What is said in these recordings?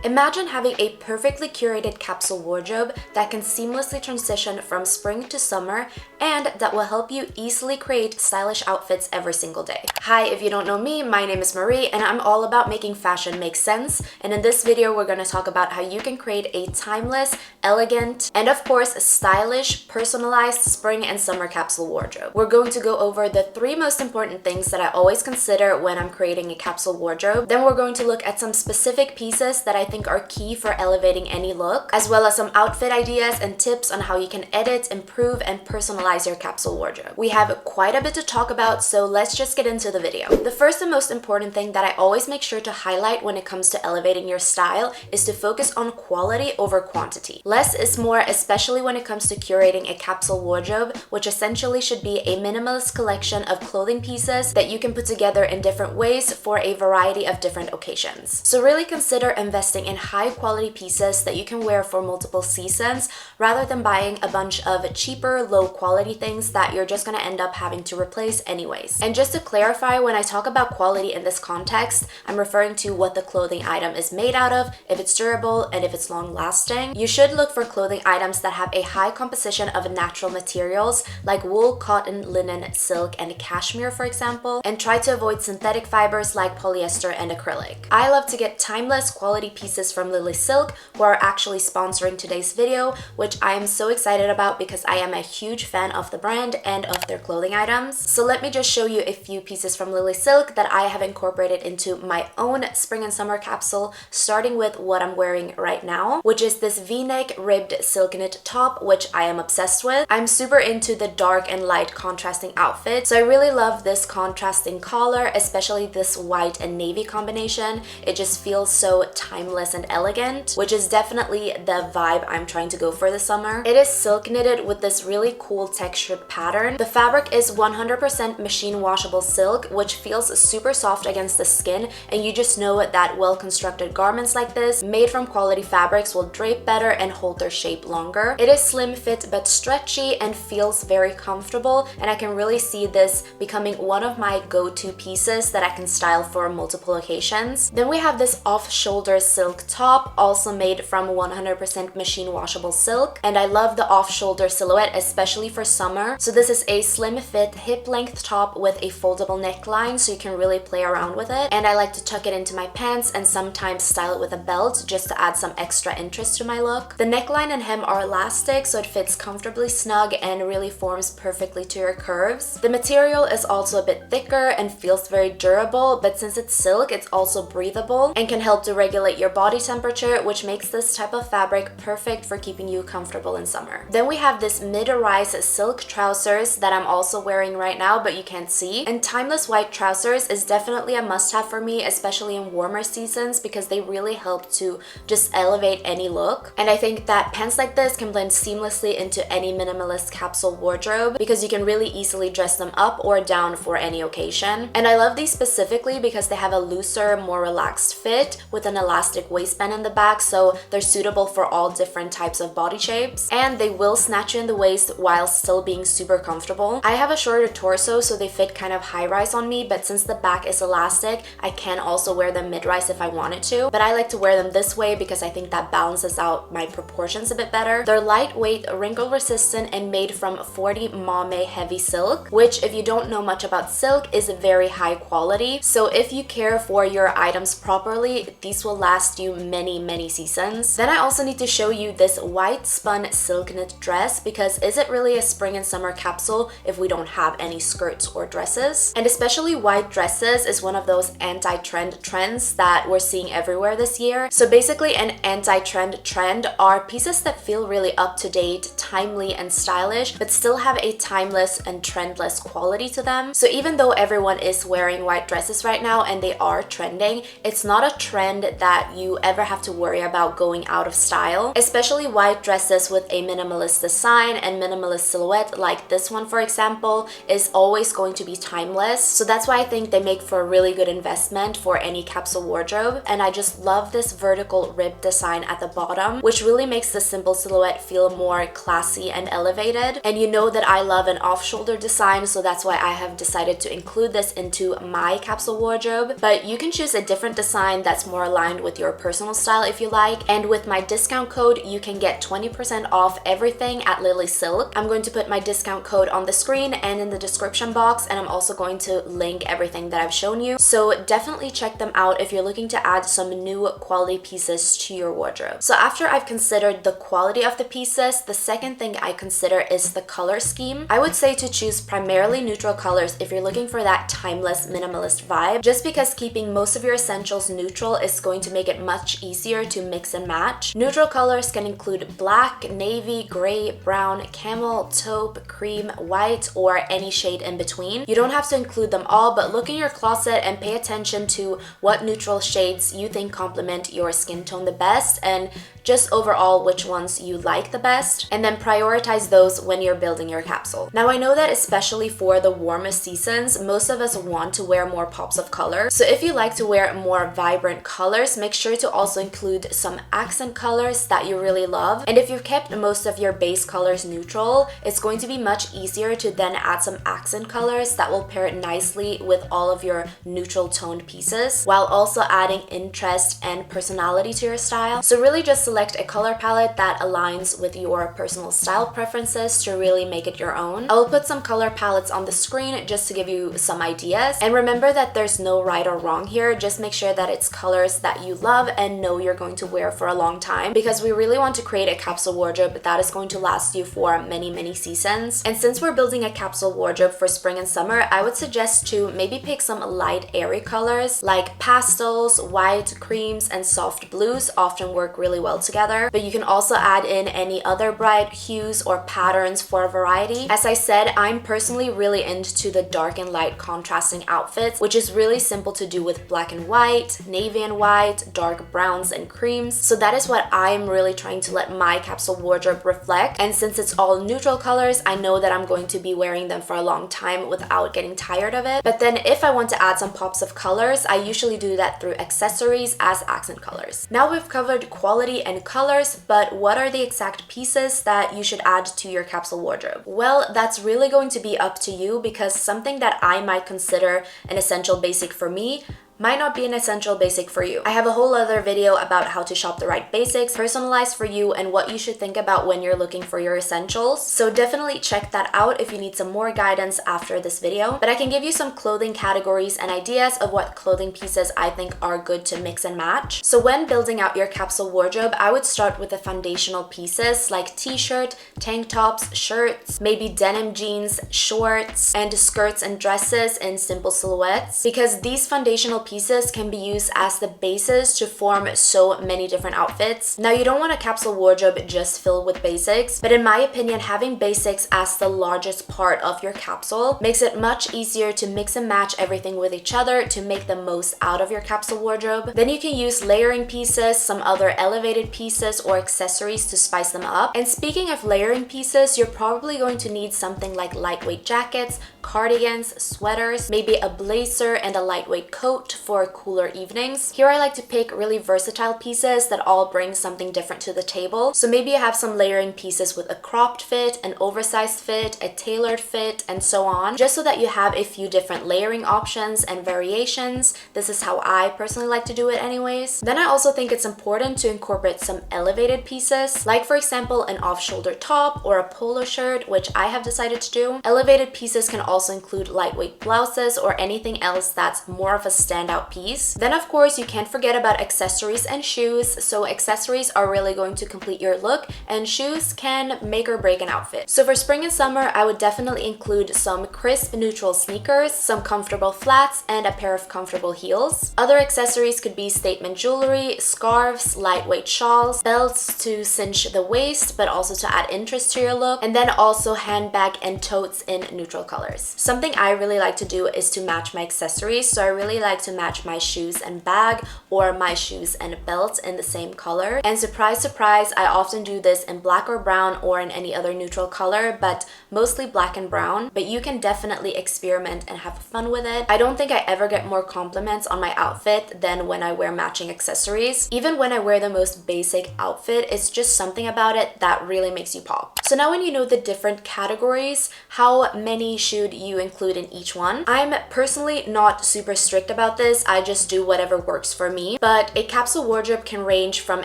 Imagine having a perfectly curated capsule wardrobe that can seamlessly transition from spring to summer and that will help you easily create stylish outfits every single day. Hi, if you don't know me, my name is Marie and I'm all about making fashion make sense. And in this video, we're going to talk about how you can create a timeless, elegant, and of course, stylish, personalized spring and summer capsule wardrobe. We're going to go over the 3 most important things that I always consider when I'm creating a capsule wardrobe. Then we're going to look at some specific pieces that I think are key for elevating any look, as well as some outfit ideas and tips on how you can edit, improve, and personalize your capsule wardrobe. We have quite a bit to talk about, so let's just get into the video. The first and most important thing that I always make sure to highlight when it comes to elevating your style is to focus on quality over quantity. Less is more, especially when it comes to curating a capsule wardrobe, which essentially should be a minimalist collection of clothing pieces that you can put together in different ways for a variety of different occasions. So really consider investing in high quality pieces that you can wear for multiple seasons rather than buying a bunch of cheaper, low quality things that you're just going to end up having to replace anyways. And just to clarify, when I talk about quality in this context, I'm referring to what the clothing item is made out of, if it's durable, and if it's long lasting. You should look for clothing items that have a high composition of natural materials like wool, cotton, linen, silk, and cashmere, for example, and try to avoid synthetic fibers like polyester and acrylic. I love to get timeless quality pieces from LILYSILK, who are actually sponsoring today's video, which I am so excited about because I am a huge fan of the brand and of their clothing items. So let me just show you a few pieces from LILYSILK that I have incorporated into my own spring and summer capsule, starting with what I'm wearing right now, which is this v-neck ribbed silk knit top, which I am obsessed with. I'm super into the dark and light contrasting outfit, so I really love this contrasting collar, especially this white and navy combination. It just feels so timeless and elegant, which is definitely the vibe I'm trying to go for this summer. It is silk knitted with this really cool textured pattern. The fabric is 100% machine washable silk, which feels super soft against the skin, and you just know that well-constructed garments like this, made from quality fabrics, will drape better and hold their shape longer. It is slim fit but stretchy and feels very comfortable, and I can really see this becoming one of my go-to pieces that I can style for multiple occasions. Then we have this off-shoulder silk top, also made from 100% machine washable silk, and I love the off-shoulder silhouette, especially for summer. So this is a slim fit hip length top with a foldable neckline, so you can really play around with it, and I like to tuck it into my pants and sometimes style it with a belt just to add some extra interest to my look. The neckline and hem are elastic, so it fits comfortably snug and really forms perfectly to your curves. The material is also a bit thicker and feels very durable, but since it's silk, it's also breathable and can help to regulate your body temperature, which makes this type of fabric perfect for keeping you comfortable in summer. Then we have this mid-rise silk trousers that I'm also wearing right now, but you can't see. And timeless white trousers is definitely a must-have for me, especially in warmer seasons, because they really help to just elevate any look. And I think that pants like this can blend seamlessly into any minimalist capsule wardrobe because you can really easily dress them up or down for any occasion. And I love these specifically because they have a looser, more relaxed fit with an elastic waistband in the back, so they're suitable for all different types of body shapes, and they will snatch you in the waist while still being super comfortable. I have a shorter torso, so they fit kind of high-rise on me, but since the back is elastic, I can also wear them mid-rise if I wanted to, but I like to wear them this way because I think that balances out my proportions a bit better. They're lightweight, wrinkle resistant, and made from 40 Mame heavy silk, which, if you don't know much about silk, is very high quality. So if you care for your items properly, these will last you many seasons. Then I also need to show you this white spun silk knit dress, because is it really a spring and summer capsule if we don't have any skirts or dresses? And especially white dresses is one of those anti-trend trends that we're seeing everywhere this year. So basically, an anti-trend trend are pieces that feel really up to date, timely, and stylish, but still have a timeless and trendless quality to them. So even though everyone is wearing white dresses right now and they are trending, it's not a trend that you ever have to worry about going out of style. Especially white dresses with a minimalist design and minimalist silhouette like this one, for example, is always going to be timeless. So that's why I think they make for a really good investment for any capsule wardrobe. And I just love this vertical rib design at the bottom, which really makes the simple silhouette feel more classy and elevated. And you know that I love an off-shoulder design, so that's why I have decided to include this into my capsule wardrobe. But you can choose a different design that's more aligned with your your personal style if you like. And with my discount code, you can get 20% off everything at LILYSILK. I'm going to put my discount code on the screen and in the description box, and I'm also going to link everything that I've shown you. So definitely check them out if you're looking to add some new quality pieces to your wardrobe. So after I've considered the quality of the pieces, the second thing I consider is the color scheme. I would say to choose primarily neutral colors if you're looking for that timeless minimalist vibe, just because keeping most of your essentials neutral is going to make it much easier to mix and match. Neutral colors can include black, navy, gray, brown, camel, taupe, cream, white, or any shade in between. You don't have to include them all, but look in your closet and pay attention to what neutral shades you think complement your skin tone the best, and just overall which ones you like the best, and then prioritize those when you're building your capsule. Now I know that especially for the warmest seasons, most of us want to wear more pops of color. So if you like to wear more vibrant colors, make sure to also include some accent colors that you really love. And if you've kept most of your base colors neutral, it's going to be much easier to then add some accent colors that will pair it nicely with all of your neutral toned pieces, while also adding interest and personality to your style. So really just select a color palette that aligns with your personal style preferences to really make it your own. I will put some color palettes on the screen just to give you some ideas. And remember that there's no right or wrong here. Just make sure that it's colors that you love and know you're going to wear for a long time, because we really want to create a capsule wardrobe that is going to last you for many, many seasons. And since we're building a capsule wardrobe for spring and summer, I would suggest to maybe pick some light, airy colors like pastels, white, creams, and soft blues often work really well together, but you can also add in any other bright hues or patterns for a variety. As I said, I'm personally really into the dark and light contrasting outfits, which is really simple to do with black and white, navy and white, dark browns and creams. So that is what I'm really trying to let my capsule wardrobe reflect. And since it's all neutral colors, I know that I'm going to be wearing them for a long time without getting tired of it. But then if I want to add some pops of colors, I usually do that through accessories as accent colors. Now we've covered quality and colors, but what are the exact pieces that you should add to your capsule wardrobe? Well, that's really going to be up to you, because something that I might consider an essential basic for me might not be an essential basic for you. I have a whole other video about how to shop the right basics, personalized for you, and what you should think about when you're looking for your essentials. So definitely check that out if you need some more guidance after this video. But I can give you some clothing categories and ideas of what clothing pieces I think are good to mix and match. So when building out your capsule wardrobe, I would start with the foundational pieces like t-shirt, tank tops, shirts, maybe denim jeans, shorts, and skirts and dresses in simple silhouettes, because these foundational pieces can be used as the basis to form so many different outfits. Now, you don't want a capsule wardrobe just filled with basics, but in my opinion, having basics as the largest part of your capsule makes it much easier to mix and match everything with each other to make the most out of your capsule wardrobe. Then you can use layering pieces, some other elevated pieces, or accessories to spice them up. And speaking of layering pieces, you're probably going to need something like lightweight jackets, cardigans, sweaters, maybe a blazer and a lightweight coat for cooler evenings. Here I like to pick really versatile pieces that all bring something different to the table. So maybe you have some layering pieces with a cropped fit, an oversized fit, a tailored fit, and so on, just so that you have a few different layering options and variations. This is how I personally like to do it anyways. Then I also think it's important to incorporate some elevated pieces, like for example an off-shoulder top or a polo shirt, which I have decided to do. Elevated pieces can also include lightweight blouses or anything else that's more of a standout piece. Then of course you can't forget about accessories and shoes. So accessories are really going to complete your look, and shoes can make or break an outfit. So for spring and summer, I would definitely include some crisp neutral sneakers, some comfortable flats, and a pair of comfortable heels. Other accessories could be statement jewelry, scarves, lightweight shawls, belts to cinch the waist but also to add interest to your look, and then also handbag and totes in neutral colors. Something I really like to do is to match my accessories. So I really like to match my shoes and bag, or my shoes and belt in the same color. And surprise, surprise, I often do this in black or brown or in any other neutral color, but mostly black and brown. But you can definitely experiment and have fun with it. I don't think I ever get more compliments on my outfit than when I wear matching accessories. Even when I wear the most basic outfit, it's just something about it that really makes you pop. So now when you know the different categories, how many should you include in each one? I'm personally not super strict about this, pieces. I just do whatever works for me. But a capsule wardrobe can range from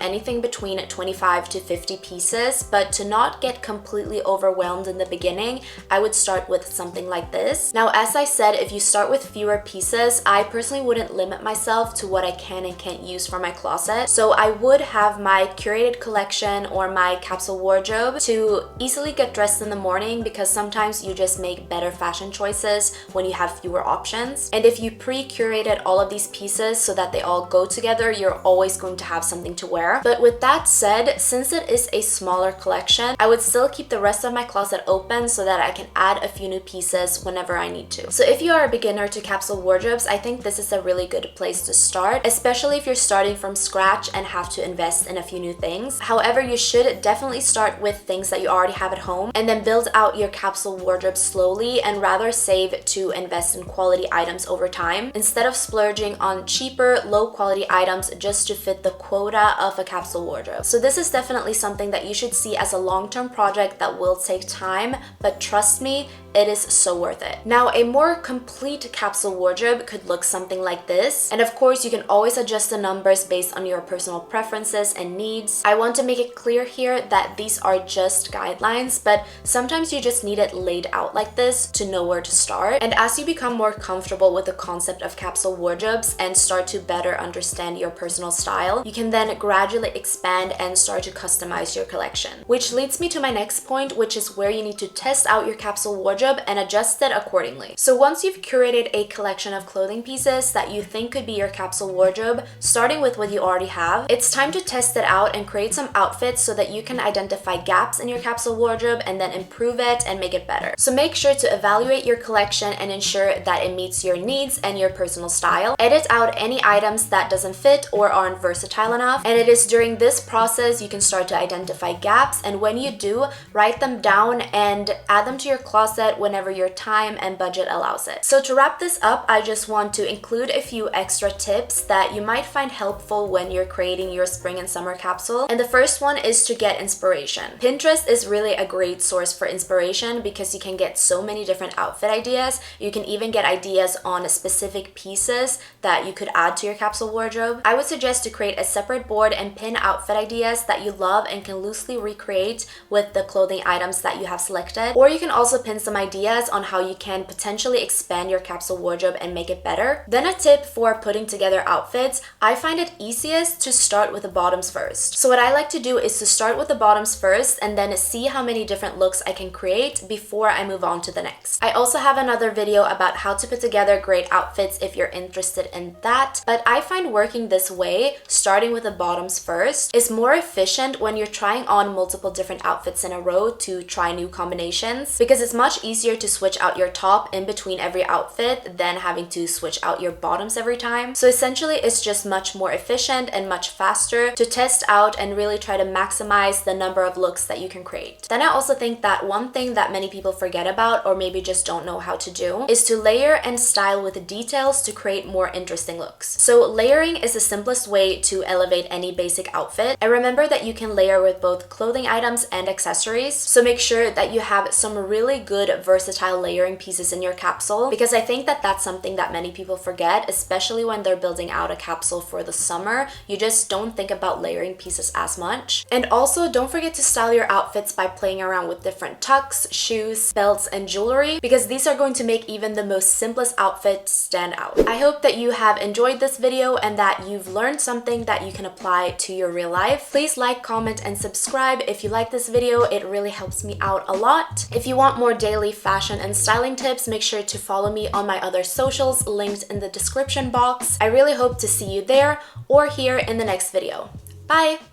anything between 25 to 50 pieces, but to not get completely overwhelmed in the beginning, I would start with something like this. Now, as I said, if you start with fewer pieces, I personally wouldn't limit myself to what I can and can't use for my closet. So I would have my curated collection or my capsule wardrobe to easily get dressed in the morning, because sometimes you just make better fashion choices when you have fewer options. And if you pre-curated all of these pieces so that they all go together, you're always going to have something to wear. But with that said, since it is a smaller collection, I would still keep the rest of my closet open so that I can add a few new pieces whenever I need to. So if you are a beginner to capsule wardrobes, I think this is a really good place to start, especially if you're starting from scratch and have to invest in a few new things. However, you should definitely start with things that you already have at home and then build out your capsule wardrobe slowly, and rather save to invest in quality items over time instead of splurging on cheaper, low quality items just to fit the quota of a capsule wardrobe. So this is definitely something that you should see as a long-term project that will take time, but trust me, it is so worth it. Now, a more complete capsule wardrobe could look something like this. And of course, you can always adjust the numbers based on your personal preferences and needs. I want to make it clear here that these are just guidelines, but sometimes you just need it laid out like this to know where to start. And as you become more comfortable with the concept of capsule wardrobes and start to better understand your personal style, you can then gradually expand and start to customize your collection. Which leads me to my next point, which is where you need to test out your capsule wardrobe and adjust it accordingly. So once you've curated a collection of clothing pieces that you think could be your capsule wardrobe, starting with what you already have, it's time to test it out and create some outfits so that you can identify gaps in your capsule wardrobe and then improve it and make it better. So make sure to evaluate your collection and ensure that it meets your needs and your personal style. Edit out any items that doesn't fit or aren't versatile enough, and it is during this process you can start to identify gaps, and when you do, write them down and add them to your closet whenever your time and budget allows it. So to wrap this up, I just want to include a few extra tips that you might find helpful when you're creating your spring and summer capsule. And the first one is to get inspiration. Pinterest is really a great source for inspiration because you can get so many different outfit ideas. You can even get ideas on specific pieces that you could add to your capsule wardrobe. I would suggest to create a separate board and pin outfit ideas that you love and can loosely recreate with the clothing items that you have selected. Or you can also pin some ideas on how you can potentially expand your capsule wardrobe and make it better. Then a tip for putting together outfits, I find it easiest to start with the bottoms first. So what I like to do is to start with the bottoms first and then see how many different looks I can create before I move on to the next. I also have another video about how to put together great outfits if you're interested in that, but I find working this way, starting with the bottoms first, is more efficient when you're trying on multiple different outfits in a row to try new combinations, because it's much easier to switch out your top in between every outfit than having to switch out your bottoms every time. So essentially, it's just much more efficient and much faster to test out and really try to maximize the number of looks that you can create. Then I also think that one thing that many people forget about, or maybe just don't know how to do, is to layer and style with details to create more interesting looks. So layering is the simplest way to elevate any basic outfit. And remember that you can layer with both clothing items and accessories. So make sure that you have some really good versatile layering pieces in your capsule, because I think that that's something that many people forget, especially when they're building out a capsule for the summer. You just don't think about layering pieces as much. And also, don't forget to style your outfits by playing around with different tucks, shoes, belts, and jewelry, because these are going to make even the most simplest outfit stand out. I hope that you have enjoyed this video and that you've learned something that you can apply to your real life. Please like, comment, and subscribe if you like this video. It really helps me out a lot. If you want more daily fashion and styling tips, make sure to follow me on my other socials linked in the description box. I really hope to see you there or here in the next video. Bye!